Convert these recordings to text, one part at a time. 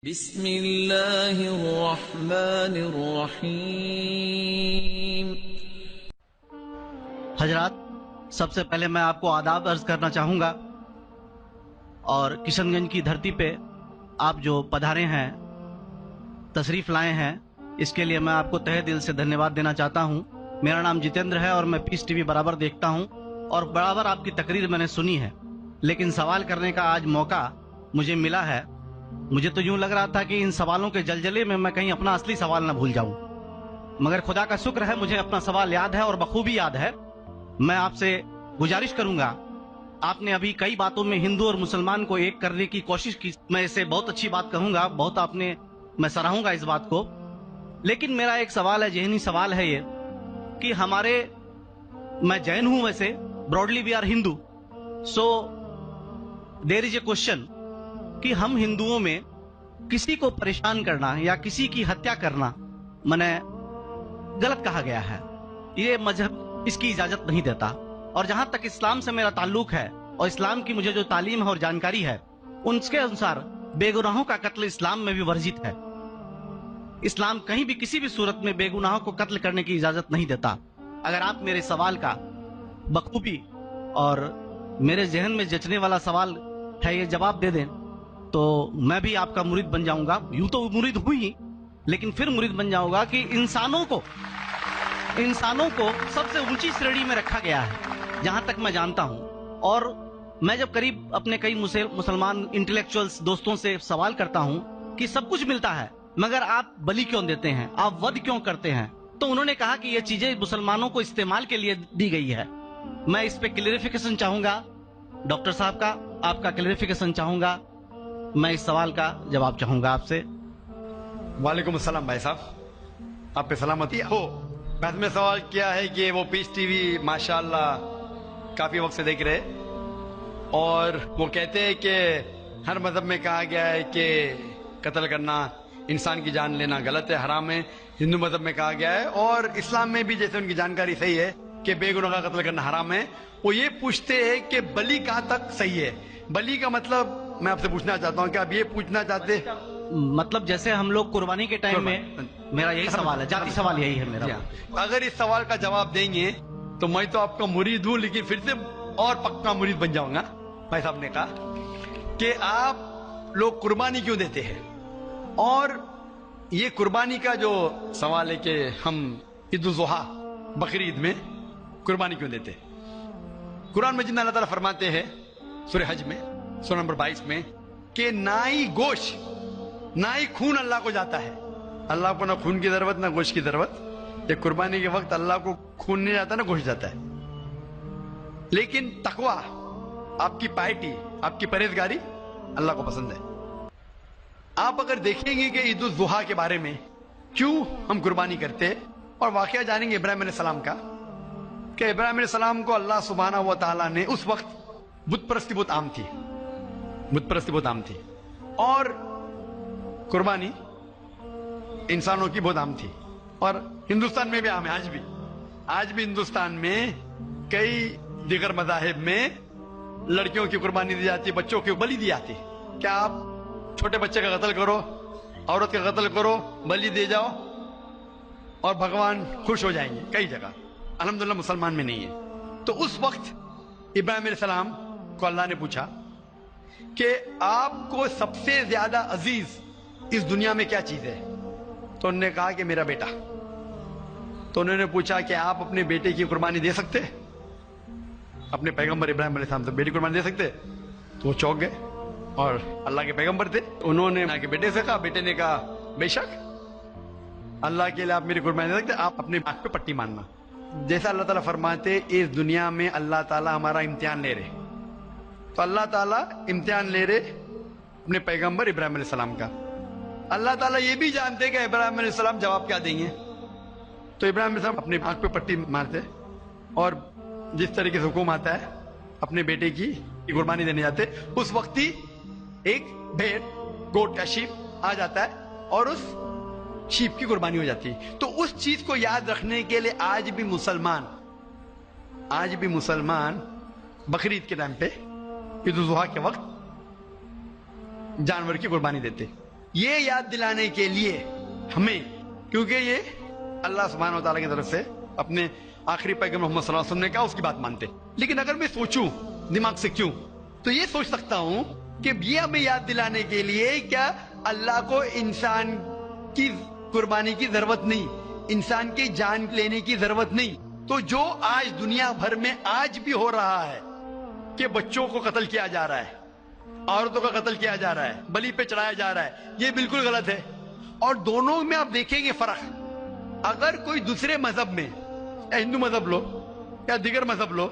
بسم اللہ الرحمن الرحیم۔ حضرات، سب سے پہلے میں آپ کو آداب عرض کرنا چاہوں گا، اور کشن گنج کی دھرتی پہ آپ جو پدھارے ہیں، تشریف لائے ہیں، اس کے لیے میں آپ کو تہہ دل سے دھنیہ واد دینا چاہتا ہوں۔ میرا نام جتیندر ہے اور میں پیس ٹی وی برابر دیکھتا ہوں اور برابر آپ کی تقریر میں نے سنی ہے، لیکن سوال کرنے کا آج موقع مجھے ملا ہے۔ مجھے تو یوں لگ رہا تھا کہ ان سوالوں کے جلجلے میں کہیں اپنا اصلی سوال نہ بھول جاؤں، مگر خدا کا شکر ہے مجھے اپنا سوال یاد ہے اور بخوبی یاد ہے۔ میں آپ سے گزارش کروں گا، آپ نے ابھی کئی باتوں میں ہندو اور مسلمان کو ایک کرنے کی کوشش کی، میں اسے بہت اچھی بات کہوں گا، بہت میں سراہوں گا اس بات کو، لیکن میرا ایک سوال ہے، ذہنی سوال ہے یہ کہ میں جین ہوں، ویسے broadly we are Hindu, so there is a question کہ ہم ہندوؤں میں کسی کو پریشان کرنا یا کسی کی ہتیا کرنا غلط کہا گیا ہے، یہ مذہب اس کی اجازت نہیں دیتا، اور جہاں تک اسلام سے میرا تعلق ہے اور اسلام کی مجھے جو تعلیم ہے اور جانکاری ہے، ان کے انسار بے گناہوں کا قتل اسلام میں بھی ورجت ہے۔ اسلام کہیں بھی کسی بھی صورت میں بے گناہوں کو قتل کرنے کی اجازت نہیں دیتا۔ اگر آپ میرے سوال کا بخوبی اور میرے ذہن میں جچنے والا سوال ہے یہ جواب دے دیں تو میں بھی آپ کا مرید بن جاؤں گا۔ یوں تو مرید ہوں ہی، لیکن پھر مرید بن جاؤں گا کہ انسانوں کو سب سے اونچی شریڑی میں رکھا گیا ہے، جہاں تک میں جانتا ہوں۔ اور میں جب قریب اپنے کئی مسلمان انٹلیکچوئلز دوستوں سے سوال کرتا ہوں کہ سب کچھ ملتا ہے مگر آپ بلی کیوں دیتے ہیں، آپ ود کیوں کرتے ہیں، تو انہوں نے کہا کہ یہ چیزیں مسلمانوں کو استعمال کے لیے دی گئی ہے۔ میں اس پہ کلیریفیکیشن چاہوں گا، ڈاکٹر صاحب کا آپ کا کلیریفیکیشن چاہوں گا، میں اس سوال کا جواب چاہوں گا آپ سے۔ وعلیکم السلام بھائی صاحب، آپ پہ سلامتی ہو۔ بعد میں سوال کیا ہے کہ وہ پیس ٹی وی ماشاءاللہ کافی وقت سے دیکھ رہے، اور وہ کہتے ہیں کہ ہر مذہب میں کہا گیا ہے کہ قتل کرنا، انسان کی جان لینا غلط ہے، حرام ہے۔ ہندو مذہب میں کہا گیا ہے اور اسلام میں بھی جیسے ان کی جانکاری صحیح ہے کہ بے گناہ کا قتل کرنا حرام ہے۔ وہ یہ پوچھتے ہیں کہ بلی کہاں تک صحیح ہے؟ بلی کا مطلب میں آپ سے پوچھنا چاہتا ہوں کہ آپ یہ پوچھنا چاہتے ہیں مطلب جیسے ہم لوگ قربانی کے ٹائم میں، میرا یہی سوال ہے، ذاتی سوال یہی ہے میرا۔ اگر اس سوال کا جواب دیں گے تو میں تو آپ کا مرید ہوں، لیکن پھر سے اور پکا مرید بن جاؤں گا۔ بھائی صاحب نے کہا کہ آپ لوگ قربانی کیوں دیتے ہیں، اور یہ قربانی کا جو سوال ہے کہ ہم عید الاضحیٰ بقرعید میں قربانی کیوں دیتے ہیں۔ قرآن مجید میں اللہ تعالیٰ فرماتے ہیں سورہ حج میں سورہ نمبر 22 میں کہ نہ ہی گوشت نہ ہی خون اللہ کو جاتا ہے۔ اللہ کو نہ خون کی ضرورت نہ گوشت کی ضرورت۔ یہ قربانی کے وقت اللہ کو خون نہیں جاتا نہ گوشت جاتا ہے، لیکن تقویٰ، آپ کی پائٹی، آپ کی پرہیزگاری اللہ کو پسند ہے۔ آپ اگر دیکھیں گے کہ عید الاضحیٰ کے بارے میں کیوں ہم قربانی کرتے ہیں، اور واقعہ جانیں گے ابراہیم علیہ السلام کا، کہ ابراہیم علیہ السلام کو اللہ سبحانہ و تعالیٰ نے اس وقت بت پرستی بہت عام تھی، اور قربانی انسانوں کی بہت عام تھی، اور ہندوستان میں بھی عام ہے۔ آج بھی ہندوستان میں کئی دیگر مذاہب میں لڑکیوں کی قربانی دی جاتی ہے، بچوں کی بلی دی جاتی ہے۔ کیا آپ چھوٹے بچے کا قتل کرو، عورت کا قتل کرو، بلی دے جاؤ اور بھگوان خوش ہو جائیں گے؟ کئی جگہ، الحمدللہ مسلمان میں نہیں ہے۔ تو اس وقت ابراہیم علیہ السلام کو اللہ نے پوچھا کہ آپ کو سب سے زیادہ عزیز اس دنیا میں کیا چیز ہے؟ تو انہوں نے کہا کہ میرا بیٹا۔ تو انہوں نے پوچھا کہ آپ اپنے بیٹے کی قربانی دے سکتے، اپنے پیغمبر ابراہیم علیہ السلام سے بیٹی قربانی دے سکتے؟ تو وہ چونک گئے، اور اللہ کے پیغمبر تھے، انہوں نے بیٹے سے کہا، بیٹے نے کہا بے شک اللہ کے لیے آپ میری قربانی دے سکتے، آپ اپنے آنکھ پہ پٹی ماننا۔ جیسا اللہ تعالیٰ فرماتے اس دنیا میں اللہ تعالیٰ ہمارا امتحان لے رہے، تو اللہ تعالیٰ امتحان لے رہے اپنے پیغمبر ابراہیم علیہ السلام کا۔ اللہ تعالیٰ یہ بھی جانتے کہ ابراہیم علیہ السلام جواب کیا دیں گے، تو ابراہیم علیہ السلام اپنے آنکھ پہ پٹی مارتے، اور جس طریقے سے حکم آتا ہے اپنے بیٹے کی قربانی دینے جاتے، اس وقت ہی ایک بھیڑ، گوٹ یا شیپ آ جاتا ہے اور اس شیپ کی قربانی ہو جاتی ہے۔ تو اس چیز کو یاد رکھنے کے لیے آج بھی مسلمان بقرعید کے ٹائم پہ، عید الاضحیٰ کے وقت جانور کی قربانی دیتے۔ یہ یاد دلانے کے لیے ہمیں، کیونکہ یہ اللہ سبحانہ و تعالیٰ کی طرف سے اپنے آخری پیغمبر محمد صلی اللہ علیہ وسلم نے کہا، اس کی بات مانتے. لیکن اگر میں سوچوں دماغ سے کیوں، تو یہ سوچ سکتا ہوں کہ یہ ہمیں یاد دلانے کے لیے کیا اللہ کو انسان کی قربانی کی ضرورت نہیں، انسان کی جان لینے کی ضرورت نہیں. تو جو آج دنیا بھر میں آج بھی ہو رہا ہے کہ بچوں کو قتل کیا جا رہا ہے، عورتوں کا قتل کیا جا رہا ہے، بلی پہ چڑھایا جا رہا ہے، یہ بالکل غلط ہے. اور دونوں میں آپ دیکھیں گے فرق. اگر کوئی دوسرے مذہب میں، یا ہندو مذہب لو یا دیگر مذہب لو،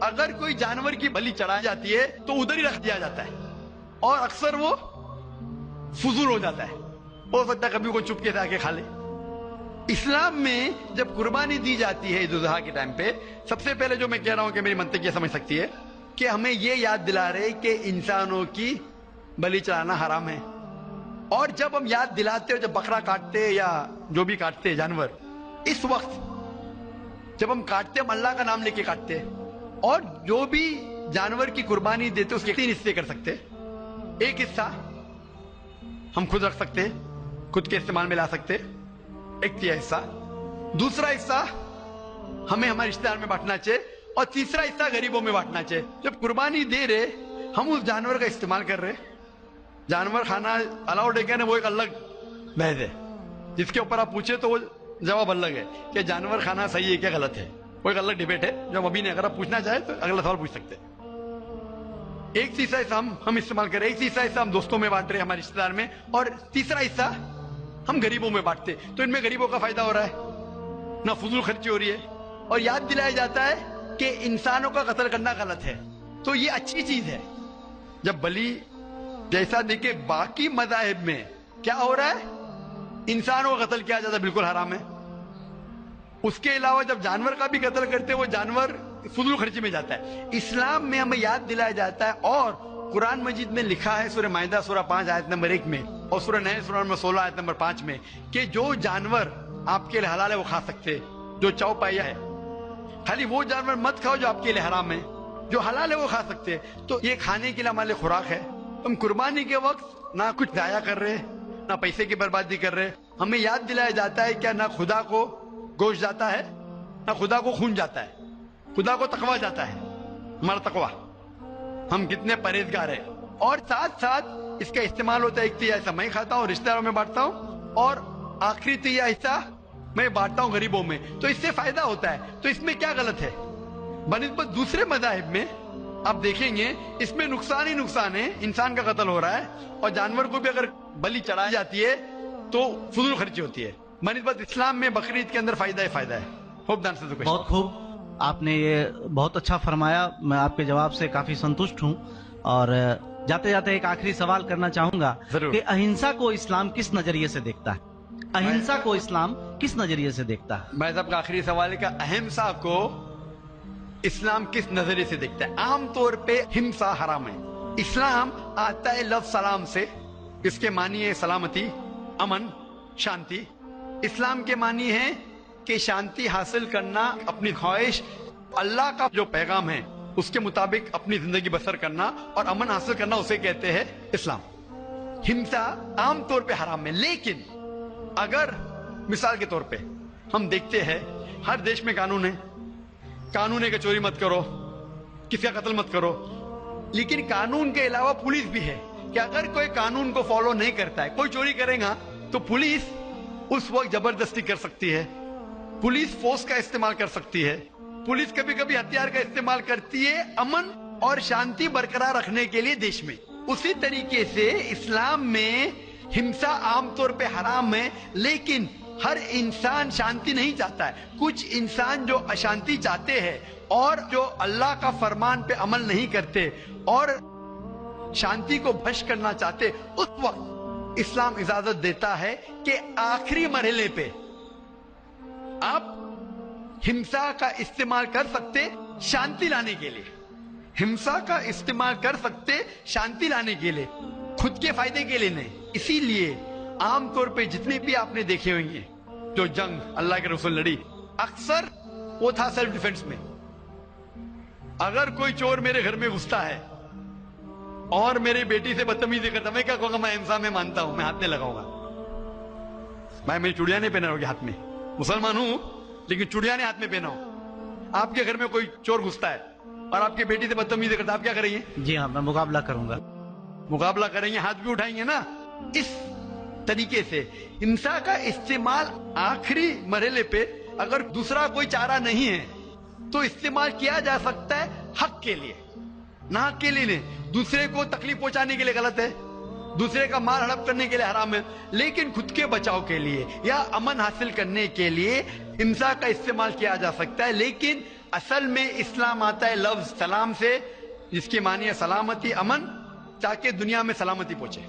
اگر کوئی جانور کی بلی چڑھائی جاتی ہے تو ادھر ہی رکھ دیا جاتا ہے، اور اکثر وہ فضول ہو جاتا ہے. ہو سکتا ہے کبھی کوئی چپ کے سے آ کے کھا لے. اسلام میں جب قربانی دی جاتی ہے عید الاضحیٰ کے ٹائم پہ، سب سے پہلے جو میں کہہ رہا ہوں کہ میری منطق یہ سمجھ سکتی ہے کہ ہمیں یہ یاد دلا رہے کہ انسانوں کی بلی چڑھانا حرام ہے. اور جب ہم یاد دلاتے ہو، جب بکرا کاٹتے یا جو بھی کاٹتے جانور، اس وقت جب ہم کاٹتے ہم اللہ کا نام لے کے کاٹتے، اور جو بھی جانور کی قربانی دیتے اس کے 3 حصے کر سکتے. ایک حصہ ہم خود رکھ سکتے، خود کے استعمال میں لا سکتے، 1/3 حصہ. دوسرا حصہ ہمیں ہمارے رشتہ دار میں بانٹنا چاہیے، اور تیسرا حصہ غریبوں میں بانٹنا چاہیے. جب قربانی دے رہے ہم اس جانور کا استعمال کر رہے. جانور کھانا الاؤڈ ہے کیا نہیں وہ ایک الگ بحث ہے، جس کے اوپر آپ پوچھے تو وہ جواب الگ ہے کہ جانور کھانا صحیح ہے کیا غلط ہے، وہ ایک الگ ڈیبیٹ ہے جو ہم ابھی نہیں. اگر آپ پوچھنا چاہیں تو اگلا سوال پوچھ سکتے. ایک تیسرا حصہ ہم استعمال کر رہے، ایک تیسرا حصہ ہم دوستوں میں بانٹ رہے ہمارے رشتہ دار میں، اور تیسرا حصہ ہم غریبوں میں بانٹتے. تو ان میں غریبوں کا فائدہ ہو رہا ہے، نہ فضول خرچی ہو رہی ہے، اور یاد دلایا جاتا ہے کہ انسانوں کا قتل کرنا غلط ہے. تو یہ اچھی چیز ہے. جب بلی جیسا دیکھے باقی مذاہب میں کیا ہو رہا ہے، انسانوں کا قتل کیا جاتا ہے بالکل حرام ہے. اس کے علاوہ جب جانور کا بھی قتل کرتے وہ جانور فضول خرچی میں جاتا ہے. اسلام میں ہمیں یاد دلایا جاتا ہے، اور قرآن مجید میں لکھا ہے سورہ مائدہ سورہ 5 آیت نمبر 1 میں، اور سورہ نحل سورہ نمبر 16 آیت نمبر 5 میں، کہ جو جانور آپ کے لیے حلال ہے وہ کھا سکتے. جو چوپایا ہے، خالی وہ جانور مت کھاؤ جو آپ کے لیے حرام ہے، جو حلال ہے وہ کھا سکتے. تو یہ کھانے کے لیے ہمارے لیے خوراک ہے. ہم قربانی کے وقت نہ کچھ ضائع کر رہے، نہ پیسے کی بربادی کر رہے. ہمیں یاد دلایا جاتا ہے کیا نہ خدا کو گوشت جاتا ہے، نہ خدا کو خون جاتا ہے، خدا کو تقویٰ جاتا ہے. ہمارا تقویٰ، ہم کتنے پرہیزگار ہیں. اور ساتھ ساتھ اس کا استعمال ہوتا ہے. 1/3 حصہ میں کھاتا ہوں، رشتہ داروں میں بانٹتا ہوں، اور آخری 1/3 حصہ میں بانٹتا ہوں غریبوں میں. تو اس سے فائدہ ہوتا ہے. تو اس میں کیا غلط ہے؟ بنسبت دوسرے مذاہب میں آپ دیکھیں گے اس میں نقصان ہی نقصان ہے. انسان کا قتل ہو رہا ہے، اور جانور کو بھی اگر بلی چڑھائی جاتی ہے تو فضول خرچی ہوتی ہے. بنسبت اسلام میں بقرعید کے اندر فائدہ ہی فائدہ ہے. بہت خوب، آپ نے یہ بہت اچھا فرمایا. میں آپ کے جواب سے کافی سنتشٹ ہوں. اور جاتے جاتے ایک آخری سوال کرنا چاہوں گا کہ اہنسا کو اسلام کس نظریے سے دیکھتا ہے؟ اہنسا کو اسلام کس نظریے سے دیکھتا ہے؟ بھائی صاحب کا آخری سوال ہے کہ اہنسا کو اسلام کس نظریے سے دیکھتا ہے. عام طور پہ ہمسا حرام ہے. اسلام آتا ہے لفظ سلام سے، اس کے معنی ہے سلامتی، امن، شانتی. اسلام کے معنی ہے کہ شانتی حاصل کرنا، اپنی خواہش، اللہ کا جو پیغام ہے اس کے مطابق اپنی زندگی بسر کرنا اور امن حاصل کرنا، اسے کہتے ہیں اسلام. ہمسا عام طور پہ حرام ہے. لیکن اگر مثال کے طور پہ ہم دیکھتے ہیں ہر دیش میں قانون ہے کہ چوری مت کرو، کسی کا قتل مت کرو. لیکن قانون کے علاوہ پولیس بھی ہے کہ اگر کوئی قانون کو فالو نہیں کرتا ہے، کوئی چوری کرے گا تو پولیس اس وقت زبردستی کر سکتی ہے، پولیس فورس کا استعمال کر سکتی ہے، پولیس کبھی کبھی ہتھیار کا استعمال کرتی ہے امن اور شانتی برقرار رکھنے کے لیے دیش میں. اسی طریقے سے اسلام میں ہمسا عام طور پہ حرام ہے، لیکن ہر انسان شانتی نہیں چاہتا ہے. کچھ انسان جو اشانتی چاہتے ہیں اور جو اللہ کا فرمان پہ عمل نہیں کرتے اور شانتی کو بھش کرنا چاہتے، اس وقت اسلام اجازت دیتا ہے کہ آخری مرحلے پہ آپ ہمسا کا استعمال کر سکتے شانتی لانے کے لیے. ہمسا کا استعمال کر سکتے شانتی لانے کے لیے، خود کے فائدے کے لیے نہیں. اسی لیے عام طور پہ جتنے بھی آپ نے دیکھے ہوئیں گے جو جنگ اللہ کے رسول لڑی، اکثر وہ تھا سیلف ڈیفنس میں. اگر کوئی چور میرے گھر میں گھستا ہے اور میری بیٹی سے بدتمیزی کرتا, میں کیا کہوں گا؟ میں انسان میں مانتا ہوں, میں ہاتھ نہیں لگاؤں گا. بھائی میری چوڑیاں نہیں پہنا ہوگی ہاتھ میں, مسلمان ہوں لیکن چوڑیاں نہیں ہاتھ میں پہنا ہوں. آپ کے گھر میں کوئی چور گھستا ہے اور آپ کی بیٹی سے بدتمیزی کرتا ہے, آپ کیا کریں گے؟ جی ہاں, میں مقابلہ کروں گا. مقابلہ کریں گے, ہاتھ بھی اٹھائیں گے نا. اس طریقے سے انسان کا استعمال آخری مرحلے پہ اگر دوسرا کوئی چارہ نہیں ہے تو استعمال کیا جا سکتا ہے حق کے لیے, نہ حق کے لیے نہیں. دوسرے کو تکلیف پہنچانے کے لیے غلط ہے, دوسرے کا مال ہڑپ کرنے کے لیے حرام ہے, لیکن خود کے بچاؤ کے لیے یا امن حاصل کرنے کے لیے انسان کا استعمال کیا جا سکتا ہے. لیکن اصل میں اسلام آتا ہے لفظ سلام سے, جس کی معنی ہے سلامتی, امن, تاکہ دنیا میں سلامتی پہنچے.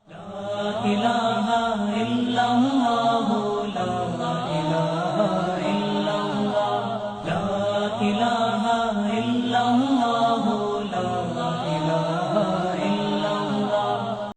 لا الہ الا اللہ